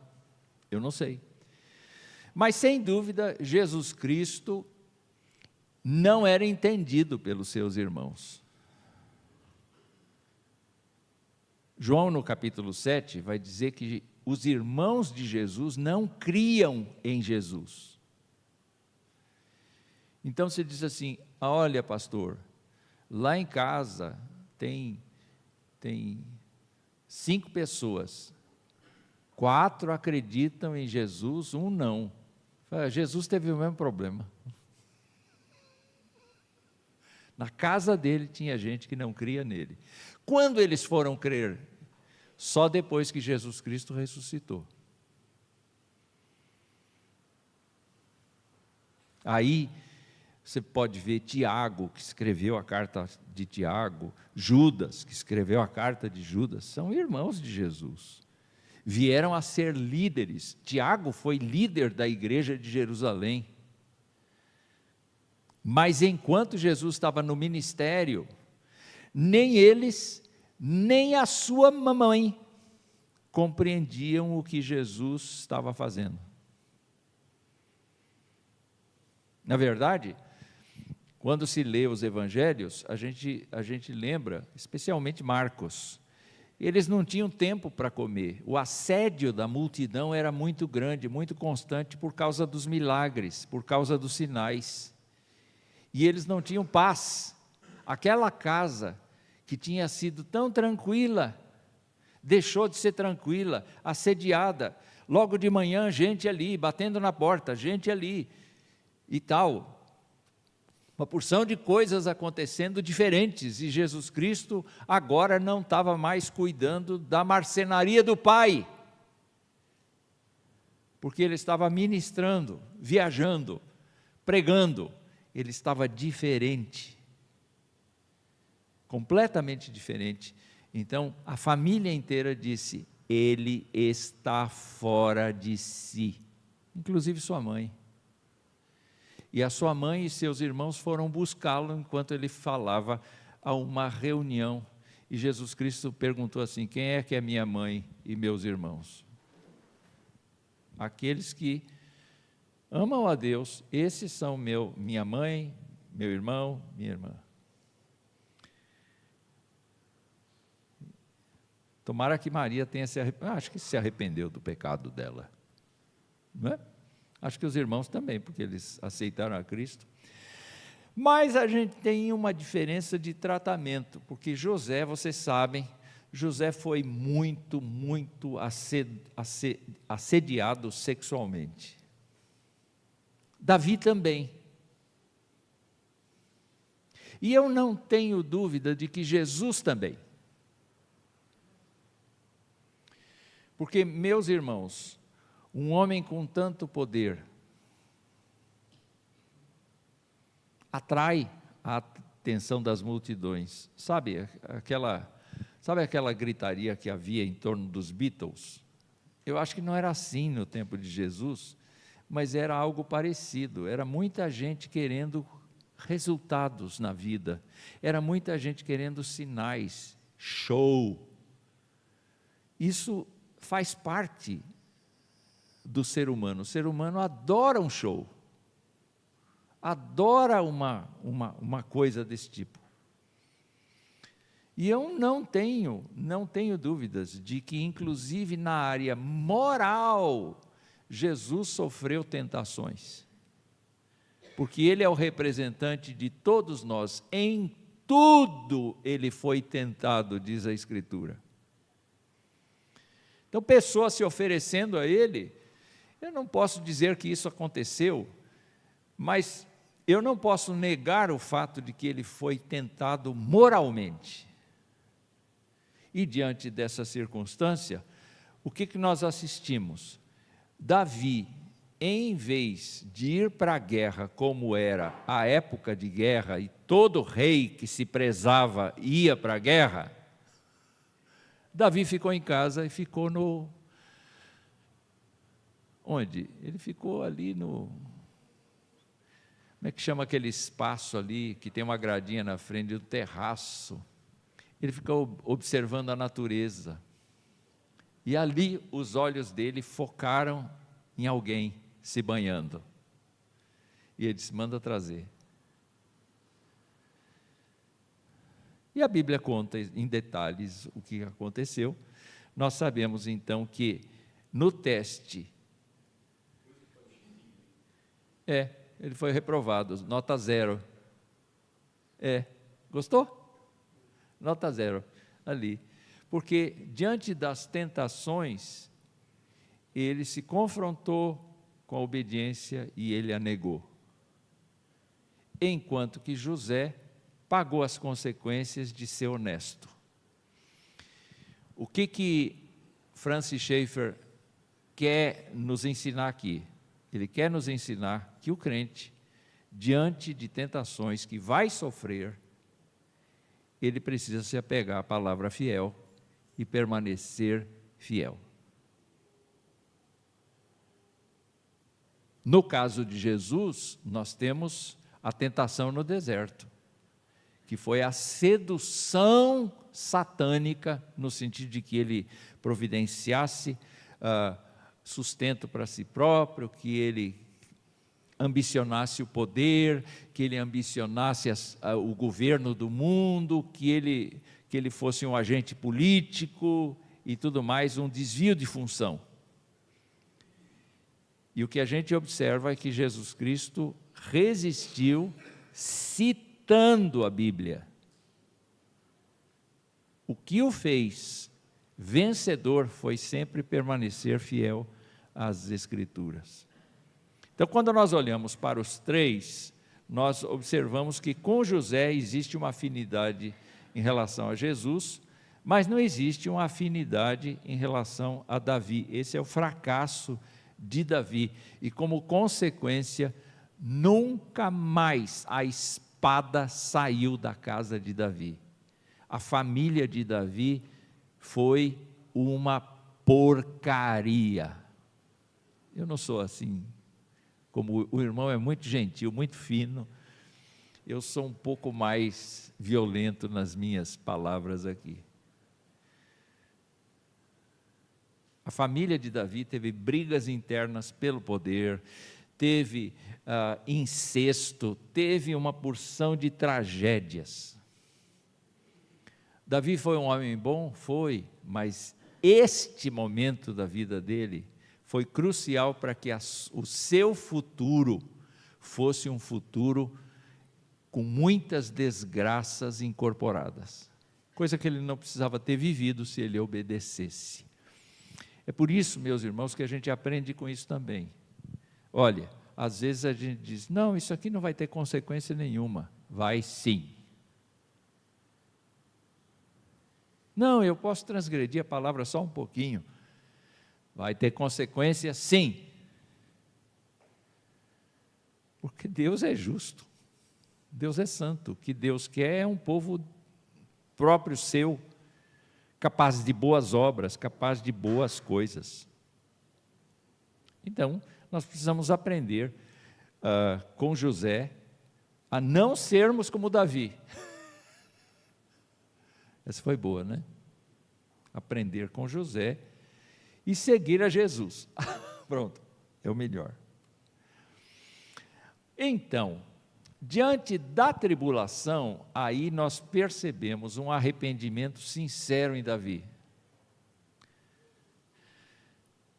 eu não sei. Mas sem dúvida, Jesus Cristo não era entendido pelos seus irmãos. João, no capítulo 7, vai dizer que os irmãos de Jesus não criam em Jesus. Então você diz assim: olha, pastor, lá em casa tem 5 pessoas, 4 acreditam em Jesus, 1 não. Jesus teve o mesmo problema. Na casa dele tinha gente que não cria nele. Quando eles foram crer? Só depois que Jesus Cristo ressuscitou. Aí Você pode ver Tiago, que escreveu a carta de Tiago, Judas, que escreveu a carta de Judas, são irmãos de Jesus. Vieram a ser líderes. Tiago foi líder da igreja de Jerusalém. Mas enquanto Jesus estava no ministério, nem eles, nem a sua mamãe compreendiam o que Jesus estava fazendo. Na verdade, quando se lê os evangelhos, a gente lembra, especialmente Marcos, eles não tinham tempo para comer. O assédio da multidão era muito grande, muito constante, por causa dos milagres, por causa dos sinais. E eles não tinham paz. Aquela casa que tinha sido tão tranquila, deixou de ser tranquila, assediada. Logo de manhã, gente ali, batendo na porta, gente ali e tal. Uma porção de coisas acontecendo diferentes, e Jesus Cristo agora não estava mais cuidando da marcenaria do Pai, porque Ele estava ministrando, viajando, pregando. Ele estava diferente, completamente diferente. Então a família inteira disse: ele está fora de si, inclusive sua mãe. E a sua mãe e seus irmãos foram buscá-lo enquanto ele falava a uma reunião. E Jesus Cristo perguntou assim: quem é que é minha mãe e meus irmãos? Aqueles que amam a Deus, esses são minha mãe, meu irmão, minha irmã. Tomara que Maria tenha acho que se arrependeu do pecado dela, não é? Acho que os irmãos também, porque eles aceitaram a Cristo. Mas a gente tem uma diferença de tratamento, porque José, vocês sabem, José foi muito assediado sexualmente. Davi também. E eu não tenho dúvida de que Jesus também. Porque, meus irmãos, um homem com tanto poder atrai a atenção das multidões. Sabe aquela gritaria que havia em torno dos Beatles? Eu acho que não era assim no tempo de Jesus, mas era algo parecido. Era muita gente querendo resultados na vida, era muita gente querendo sinais, show. Isso faz parte do ser humano. O ser humano adora um show, adora uma coisa desse tipo. E eu não tenho dúvidas de que, inclusive na área moral, Jesus sofreu tentações, porque Ele é o representante de todos nós. Em tudo Ele foi tentado, diz a Escritura. Então, pessoas se oferecendo a Ele, eu não posso dizer que isso aconteceu, mas eu não posso negar o fato de que Ele foi tentado moralmente. E diante dessa circunstância, o que nós assistimos? Davi, em vez de ir para a guerra, como era a época de guerra, e todo rei que se prezava ia para a guerra, Davi ficou em casa e ficou onde? Ele ficou ali no... Como é que chama aquele espaço ali, que tem uma gradinha na frente do terraço? Ele ficou observando a natureza. E ali os olhos dele focaram em alguém se banhando. E ele disse: manda trazer. E a Bíblia conta em detalhes o que aconteceu. Nós sabemos então que no teste, ele foi reprovado, nota 0. Gostou? Nota 0, ali. Porque diante das tentações, ele se confrontou com a obediência e ele a negou. Enquanto que José pagou as consequências de ser honesto. O que Francis Schaeffer quer nos ensinar aqui? Ele quer nos ensinar que o crente diante de tentações que vai sofrer, ele precisa se apegar à palavra fiel e permanecer fiel. No caso de Jesus, nós temos a tentação no deserto, que foi a sedução satânica, no sentido de que ele providenciasse sustento para si próprio, que ele ambicionasse o poder, que ele ambicionasse o governo do mundo, que ele fosse um agente político e tudo mais, um desvio de função. E o que a gente observa é que Jesus Cristo resistiu citando a Bíblia. O que o fez vencedor foi sempre permanecer fiel às Escrituras. Então, quando nós olhamos para os três, nós observamos que com José existe uma afinidade em relação a Jesus, mas não existe uma afinidade em relação a Davi. Esse é o fracasso de Davi, e como consequência, nunca mais a espada saiu da casa de Davi. A família de Davi foi uma porcaria. Eu não sou assim, como o irmão é muito gentil, muito fino, eu sou um pouco mais violento nas minhas palavras aqui. A família de Davi teve brigas internas pelo poder, teve incesto, teve uma porção de tragédias. Davi foi um homem bom? Foi, mas este momento da vida dele foi crucial para que o seu futuro fosse um futuro com muitas desgraças incorporadas, coisa que ele não precisava ter vivido se ele obedecesse. É por isso, meus irmãos, que a gente aprende com isso também. Olha, às vezes a gente diz, não, isso aqui não vai ter consequência nenhuma. Vai sim. Não, eu posso transgredir a palavra só um pouquinho. Vai ter consequência sim. Porque Deus é justo. Deus é santo. O que Deus quer é um povo próprio seu, capaz de boas obras, capaz de boas coisas. Então, nós precisamos aprender com José a não sermos como Davi. Essa foi boa, né? Aprender com José e seguir a Jesus. Pronto, é o melhor. Então, diante da tribulação, aí nós percebemos um arrependimento sincero em Davi.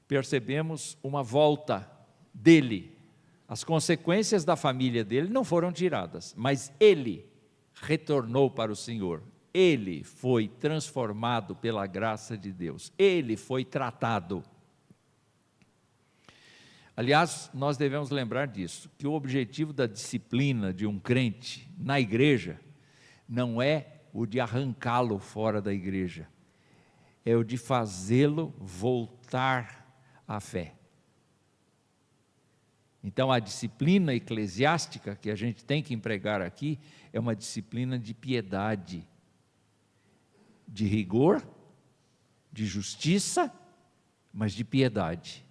Percebemos uma volta dele. As consequências da família dele não foram tiradas, mas ele retornou para o Senhor. Ele foi transformado pela graça de Deus. Ele foi tratado. Aliás, nós devemos lembrar disso, que o objetivo da disciplina de um crente na igreja não é o de arrancá-lo fora da igreja, é o de fazê-lo voltar à fé. Então, a disciplina eclesiástica que a gente tem que empregar aqui é uma disciplina de piedade, de rigor, de justiça, mas de piedade.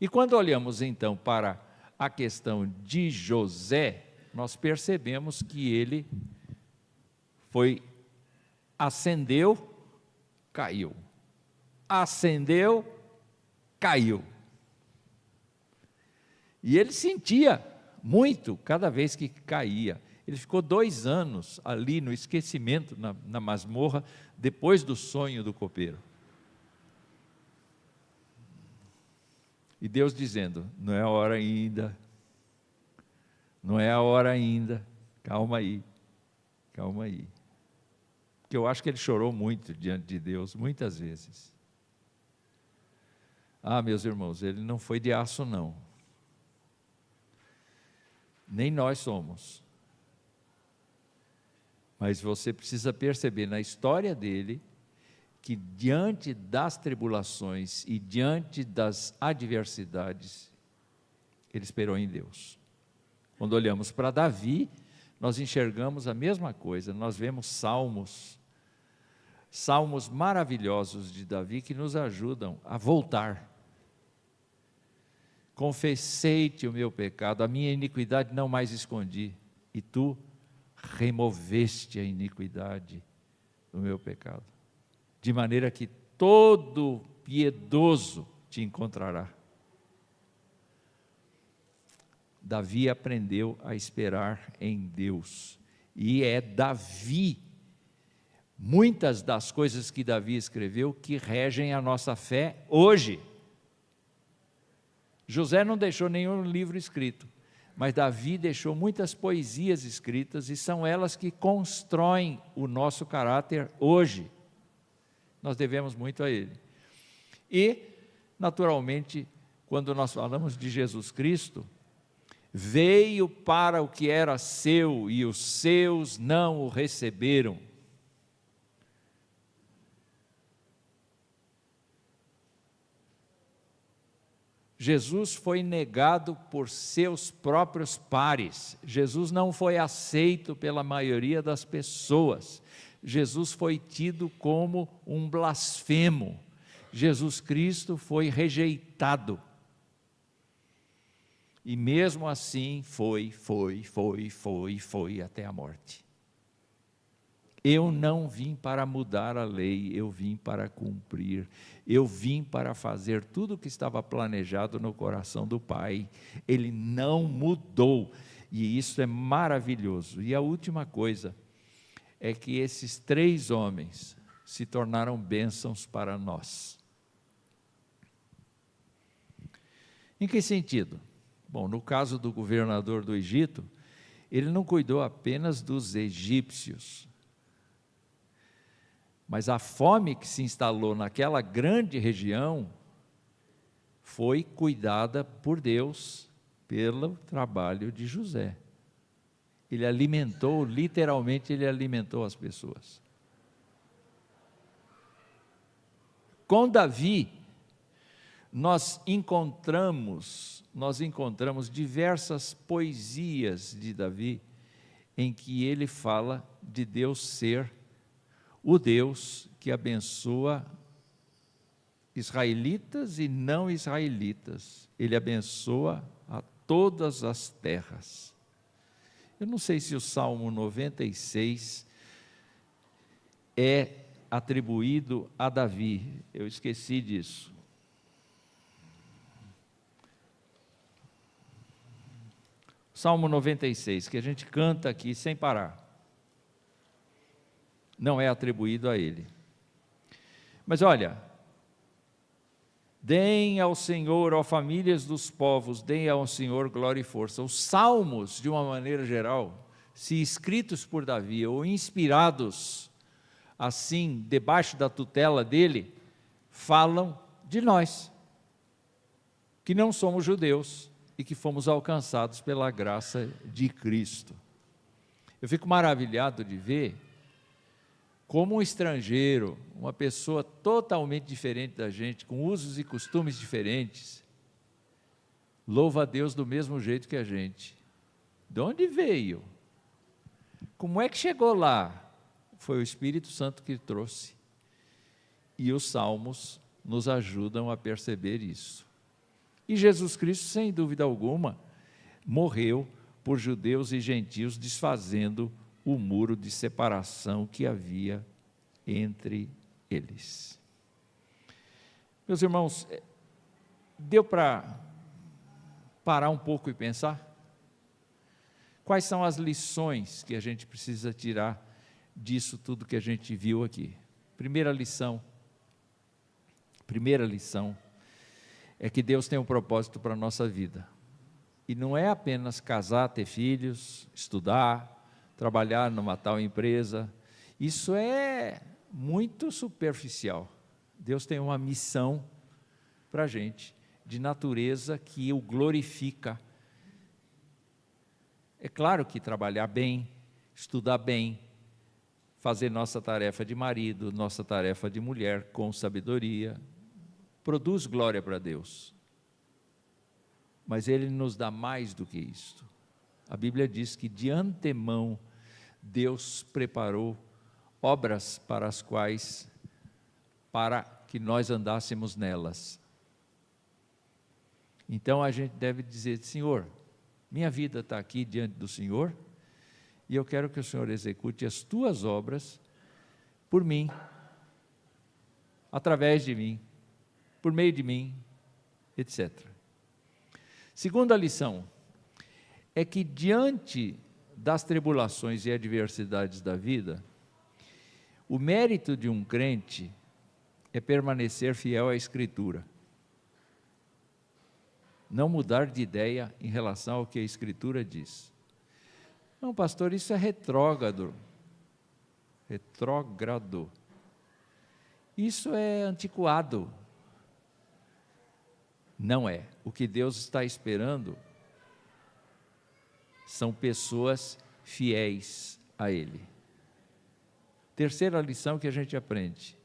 E quando olhamos então para a questão de José, nós percebemos que ele ascendeu, caiu. Ascendeu, caiu. E ele sentia muito cada vez que caía. Ele ficou 2 anos ali no esquecimento, na masmorra, depois do sonho do copeiro. E Deus dizendo, não é a hora ainda, não é a hora ainda, calma aí, calma aí. Porque eu acho que ele chorou muito diante de Deus, muitas vezes. Ah, meus irmãos, ele não foi de aço não. Nem nós somos. Mas você precisa perceber na história dele, que diante das tribulações e diante das adversidades, ele esperou em Deus. Quando olhamos para Davi, nós enxergamos a mesma coisa, nós vemos salmos maravilhosos de Davi que nos ajudam a voltar. Confessei-te o meu pecado, a minha iniquidade não mais escondi, e tu removeste a iniquidade do meu pecado, de maneira que todo piedoso te encontrará. Davi aprendeu a esperar em Deus, e é Davi, muitas das coisas que Davi escreveu, que regem a nossa fé hoje. José não deixou nenhum livro escrito, mas Davi deixou muitas poesias escritas, e são elas que constroem o nosso caráter hoje. Nós devemos muito a ele. E, naturalmente, quando nós falamos de Jesus Cristo, veio para o que era seu, e os seus não o receberam. Jesus foi negado por seus próprios pares. Jesus não foi aceito pela maioria das pessoas. Jesus foi tido como um blasfemo. Jesus Cristo foi rejeitado. E mesmo assim foi até a morte. Eu não vim para mudar a lei, eu vim para cumprir. Eu vim para fazer tudo o que estava planejado no coração do Pai. Ele não mudou, e isso é maravilhoso. E a última coisa é que esses 3 homens se tornaram bênçãos para nós. Em que sentido? Bom, no caso do governador do Egito, ele não cuidou apenas dos egípcios, mas a fome que se instalou naquela grande região foi cuidada por Deus pelo trabalho de José. Ele alimentou, literalmente ele alimentou as pessoas. Com Davi, nós encontramos diversas poesias de Davi, em que ele fala de Deus ser o Deus que abençoa israelitas e não israelitas. Ele abençoa a todas as terras. Eu não sei se o Salmo 96 é atribuído a Davi, eu esqueci disso. Salmo 96, que a gente canta aqui sem parar, não é atribuído a ele. Mas olha, deem ao Senhor, ó famílias dos povos, deem ao Senhor glória e força. Os salmos, de uma maneira geral, se escritos por Davi ou inspirados assim, debaixo da tutela dele, falam de nós, que não somos judeus e que fomos alcançados pela graça de Cristo. Eu fico maravilhado de ver como um estrangeiro, uma pessoa totalmente diferente da gente, com usos e costumes diferentes, louva a Deus do mesmo jeito que a gente. De onde veio? Como é que chegou lá? Foi o Espírito Santo que trouxe. E os salmos nos ajudam a perceber isso. E Jesus Cristo, sem dúvida alguma, morreu por judeus e gentios, desfazendo o muro de separação que havia entre eles. Meus irmãos, deu para parar um pouco e pensar? Quais são as lições que a gente precisa tirar disso tudo que a gente viu aqui? Primeira lição é que Deus tem um propósito para a nossa vida. E não é apenas casar, ter filhos, estudar, trabalhar numa tal empresa. Isso é muito superficial. Deus tem uma missão para a gente, de natureza que o glorifica. É claro que trabalhar bem, estudar bem, fazer nossa tarefa de marido, nossa tarefa de mulher com sabedoria, produz glória para Deus. Mas Ele nos dá mais do que isto. A Bíblia diz que de antemão Deus preparou obras para que nós andássemos nelas. Então a gente deve dizer: Senhor, minha vida está aqui diante do Senhor, e eu quero que o Senhor execute as tuas obras por mim, através de mim, por meio de mim, etc. Segunda lição é que diante das tribulações e adversidades da vida, o mérito de um crente é permanecer fiel à Escritura. Não mudar de ideia em relação ao que a Escritura diz. Não, pastor, isso é retrógrado. Retrógrado. Isso é antiquado. Não é. O que Deus está esperando são pessoas fiéis a Ele. Terceira lição que a gente aprende: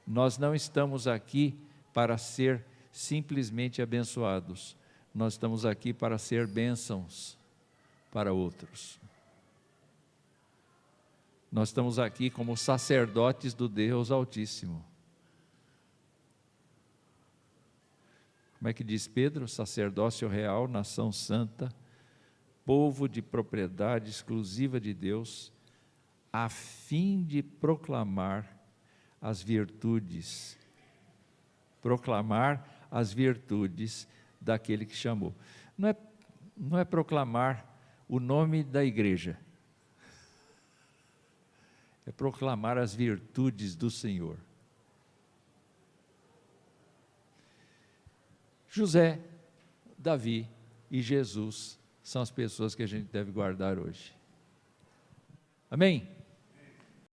nós não estamos aqui para ser simplesmente abençoados, nós estamos aqui para ser bênçãos para outros. Nós estamos aqui como sacerdotes do Deus Altíssimo. Como é que diz Pedro? Sacerdócio real, nação santa, povo de propriedade exclusiva de Deus, a fim de proclamar as virtudes daquele que chamou. Não é proclamar o nome da igreja, é proclamar as virtudes do Senhor. José, Davi e Jesus são as pessoas que a gente deve guardar hoje. Amém?